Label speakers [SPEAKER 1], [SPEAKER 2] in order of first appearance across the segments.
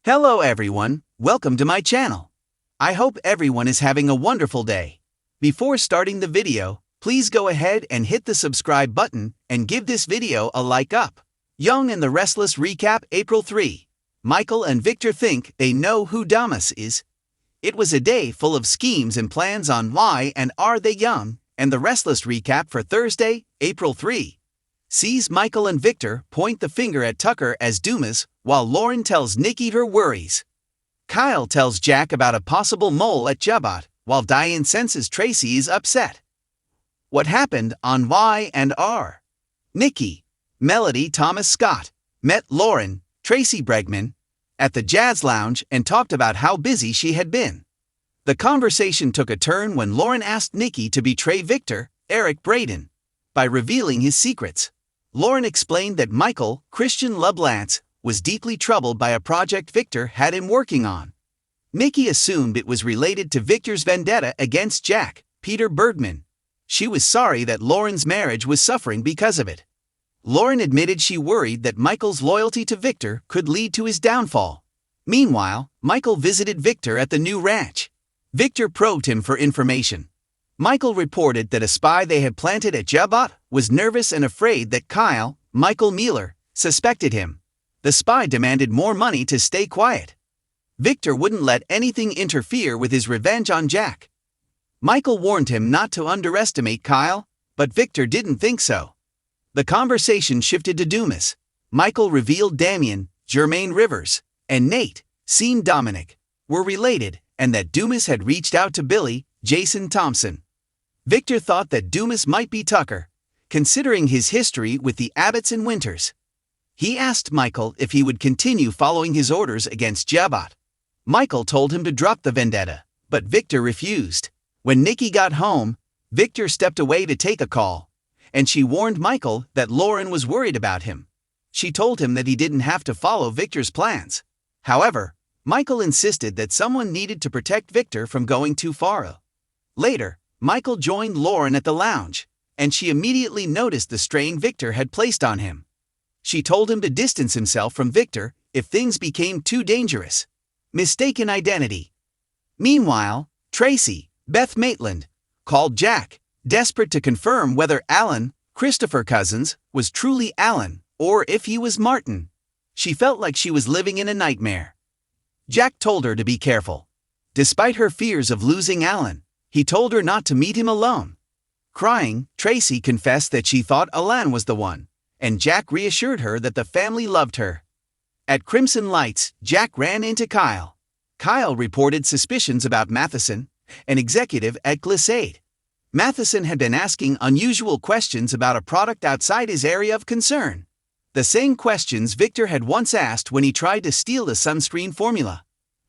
[SPEAKER 1] Hello everyone, welcome to my channel. I hope everyone is having a wonderful day. Before starting the video, please go ahead and hit the subscribe button and give this video a like up. Young and the Restless recap April 3. Michael and Victor think they know who Dumis is. It was a day full of schemes and plans on why and are they young, and the Restless recap for Thursday, April 3. Sees Michael and Victor point the finger at Tucker as Dumis, while Lauren tells Nikki her worries. Kyle tells Jack about a possible mole at Jabot, while Diane senses Tracy is upset. What happened on Y and R? Nikki, Melody Thomas Scott, met Lauren, Tracy Bregman, at the Jazz Lounge and talked about how busy she had been. The conversation took a turn when Lauren asked Nikki to betray Victor, Eric Braden, by revealing his secrets. Lauren explained that Michael, Christian LeBlanc, was deeply troubled by a project Victor had him working on. Nikki assumed it was related to Victor's vendetta against Jack, Peter Bergman. She was sorry that Lauren's marriage was suffering because of it. Lauren admitted she worried that Michael's loyalty to Victor could lead to his downfall. Meanwhile, Michael visited Victor at the new ranch. Victor probed him for information. Michael reported that a spy they had planted at Jabot was nervous and afraid that Kyle, Michael Mueller, suspected him. The spy demanded more money to stay quiet. Victor wouldn't let anything interfere with his revenge on Jack. Michael warned him not to underestimate Kyle, but Victor didn't think so. The conversation shifted to Dumis. Michael revealed Damien, Jermaine Rivers, and Nate, seen Dominic, were related, and that Dumis had reached out to Billy, Jason Thompson. Victor thought that Dumis might be Tucker, considering his history with the Abbotts and Winters. He asked Michael if he would continue following his orders against Jabot. Michael told him to drop the vendetta, but Victor refused. When Nikki got home, Victor stepped away to take a call, and she warned Michael that Lauren was worried about him. She told him that he didn't have to follow Victor's plans. However, Michael insisted that someone needed to protect Victor from going too far. Later, Michael joined Lauren at the lounge, and she immediately noticed the strain Victor had placed on him. She told him to distance himself from Victor if things became too dangerous. Mistaken identity. Meanwhile, Tracy, Beth Maitland, called Jack, desperate to confirm whether Alan, Christopher Cousins, was truly Alan, or if he was Martin. She felt like she was living in a nightmare. Jack told her to be careful. Despite her fears of losing Alan, he told her not to meet him alone. Crying, Tracy confessed that she thought Alan was the one, and Jack reassured her that the family loved her. At Crimson Lights, Jack ran into Kyle. Kyle reported suspicions about Matheson, an executive at Glissade. Matheson had been asking unusual questions about a product outside his area of concern. The same questions Victor had once asked when he tried to steal the sunscreen formula.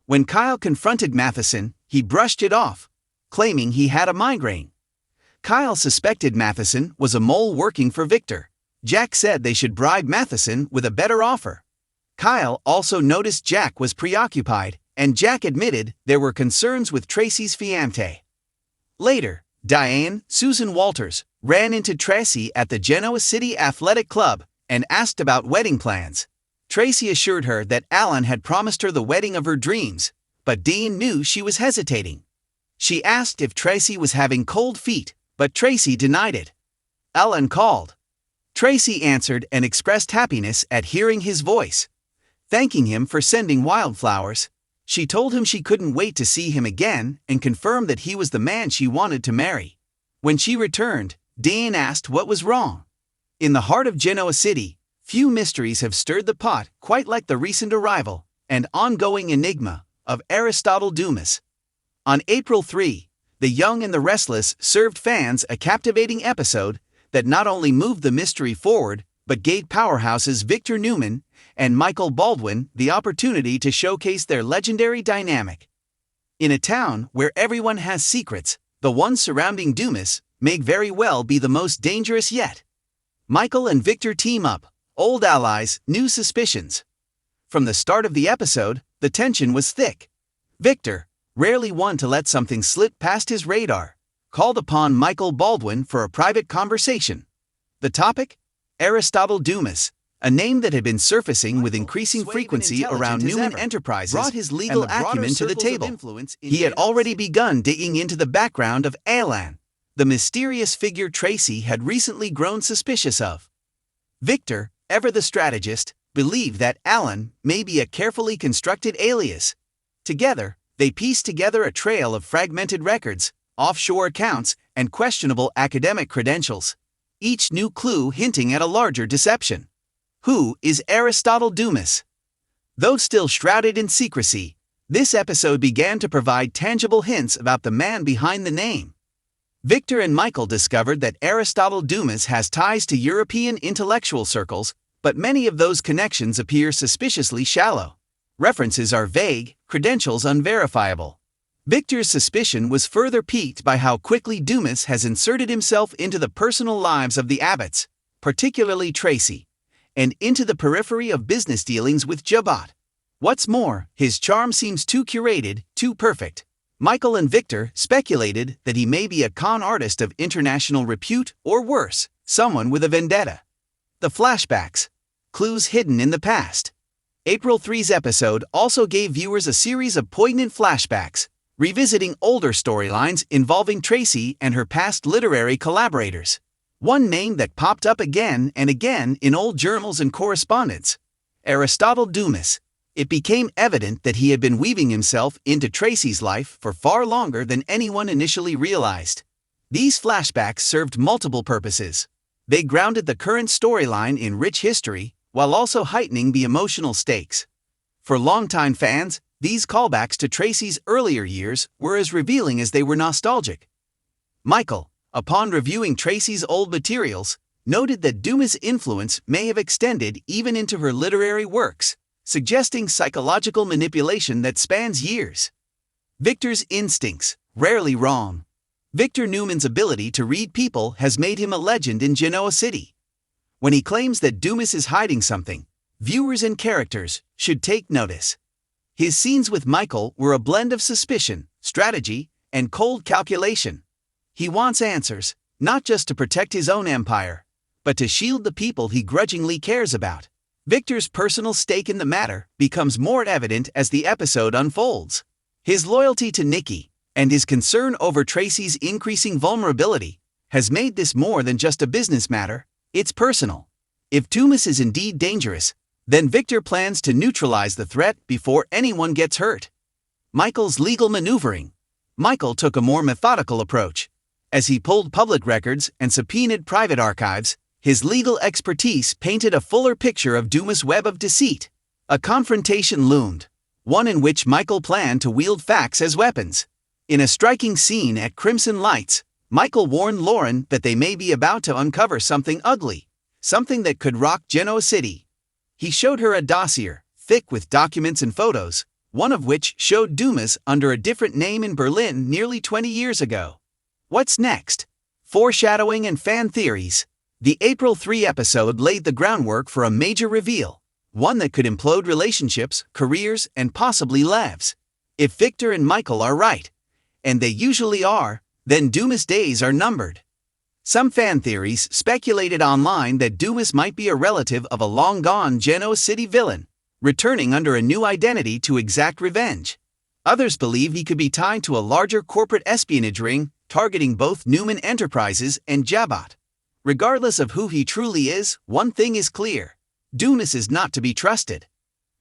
[SPEAKER 1] When Kyle confronted Matheson, he brushed it off, claiming he had a migraine. Kyle suspected Matheson was a mole working for Victor. Jack said they should bribe Matheson with a better offer. Kyle also noticed Jack was preoccupied, and Jack admitted there were concerns with Tracy's fiancé. Later, Diane, Susan Walters, ran into Tracy at the Genoa City Athletic Club and asked about wedding plans. Tracy assured her that Alan had promised her the wedding of her dreams, but Dean knew she was hesitating. She asked if Tracy was having cold feet, but Tracy denied it. Alan called. Tracy answered and expressed happiness at hearing his voice. Thanking him for sending wildflowers, she told him she couldn't wait to see him again and confirmed that he was the man she wanted to marry. When she returned, Dean asked what was wrong. In the heart of Genoa City, few mysteries have stirred the pot quite like the recent arrival and ongoing enigma of Aristotle Dumis. On April 3, The Young and the Restless served fans a captivating episode that not only moved the mystery forward, but gave powerhouses Victor Newman and Michael Baldwin the opportunity to showcase their legendary dynamic. In a town where everyone has secrets, the ones surrounding Dumis may very well be the most dangerous yet. Michael and Victor team up, old allies, new suspicions. From the start of the episode, the tension was thick. Victor, rarely one to let something slip past his radar, called upon Michael Baldwin for a private conversation. The topic? Aristotle Dumis, A name that had been surfacing with increasing frequency around Newman Enterprises brought his legal acumen to the table. He had already begun digging into the background of Alan, the mysterious figure Tracy had recently grown suspicious of. Victor, ever the strategist, believed that Alan may be a carefully constructed alias. Together, they pieced together a trail of fragmented records, offshore accounts, and questionable academic credentials, each new clue hinting at a larger deception. Who is Aristotle Dumis? Though still shrouded in secrecy, this episode began to provide tangible hints about the man behind the name. Victor and Michael discovered that Aristotle Dumis has ties to European intellectual circles, but many of those connections appear suspiciously shallow. References are vague, credentials unverifiable. Victor's suspicion was further piqued by how quickly Dumis has inserted himself into the personal lives of the Abbotts, particularly Tracy, and into the periphery of business dealings with Jabot. What's more, his charm seems too curated, too perfect. Michael and Victor speculated that he may be a con artist of international repute or worse, someone with a vendetta. The flashbacks. Clues hidden in the past. April 3's episode also gave viewers a series of poignant flashbacks, revisiting older storylines involving Tracy and her past literary collaborators. One name that popped up again and again in old journals and correspondence: Aristotle Dumis. It became evident that he had been weaving himself into Tracy's life for far longer than anyone initially realized. These flashbacks served multiple purposes. They grounded the current storyline in rich history, while also heightening the emotional stakes. For longtime fans, these callbacks to Tracy's earlier years were as revealing as they were nostalgic. Michael, upon reviewing Tracy's old materials, noted that Dumis' influence may have extended even into her literary works, suggesting psychological manipulation that spans years. Victor's instincts, rarely wrong. Victor Newman's ability to read people has made him a legend in Genoa City. When he claims that Dumis is hiding something, viewers and characters should take notice. His scenes with Michael were a blend of suspicion, strategy, and cold calculation. He wants answers, not just to protect his own empire, but to shield the people he grudgingly cares about. Victor's personal stake in the matter becomes more evident as the episode unfolds. His loyalty to Nikki, and his concern over Tracy's increasing vulnerability, has made this more than just a business matter, it's personal. If Dumis is indeed dangerous, then Victor plans to neutralize the threat before anyone gets hurt. Michael's legal maneuvering. Michael took a more methodical approach. As he pulled public records and subpoenaed private archives, his legal expertise painted a fuller picture of Dumis' web of deceit. A confrontation loomed, one in which Michael planned to wield facts as weapons. In a striking scene at Crimson Lights, Michael warned Lauren that they may be about to uncover something ugly, something that could rock Genoa City. He showed her a dossier, thick with documents and photos, one of which showed Dumis under a different name in Berlin nearly 20 years ago. What's next? Foreshadowing and fan theories. The April 3 episode laid the groundwork for a major reveal, one that could implode relationships, careers, and possibly lives. If Victor and Michael are right, and they usually are, then Dumis' days are numbered. Some fan theories speculated online that Dumis might be a relative of a long-gone Genoa City villain, returning under a new identity to exact revenge. Others believe he could be tied to a larger corporate espionage ring, targeting both Newman Enterprises and Jabot. Regardless of who he truly is, one thing is clear: Dumis is not to be trusted.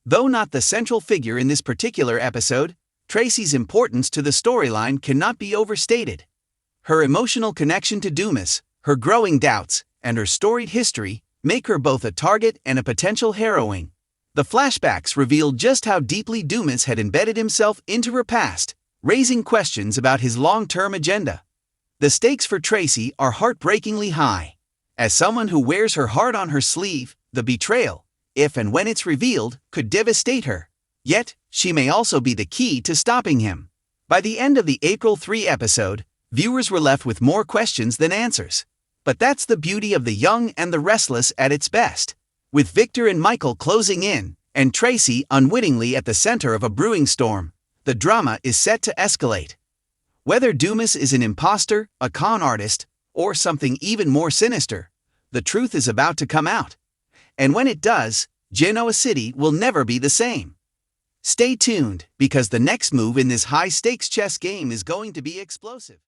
[SPEAKER 1] Though not the central figure in this particular episode, Tracy's importance to the storyline cannot be overstated. Her emotional connection to Dumis, her growing doubts, and her storied history make her both a target and a potential heroine. The flashbacks revealed just how deeply Dumis had embedded himself into her past, raising questions about his long-term agenda. The stakes for Tracy are heartbreakingly high. As someone who wears her heart on her sleeve, the betrayal, if and when it's revealed, could devastate her. Yet, she may also be the key to stopping him. By the end of the April 3 episode, viewers were left with more questions than answers. But that's the beauty of The Young and the Restless at its best. With Victor and Michael closing in, and Tracy unwittingly at the center of a brewing storm, the drama is set to escalate. Whether Dumis is an imposter, a con artist, or something even more sinister, the truth is about to come out. And when it does, Genoa City will never be the same. Stay tuned, because the next move in this high-stakes chess game is going to be explosive.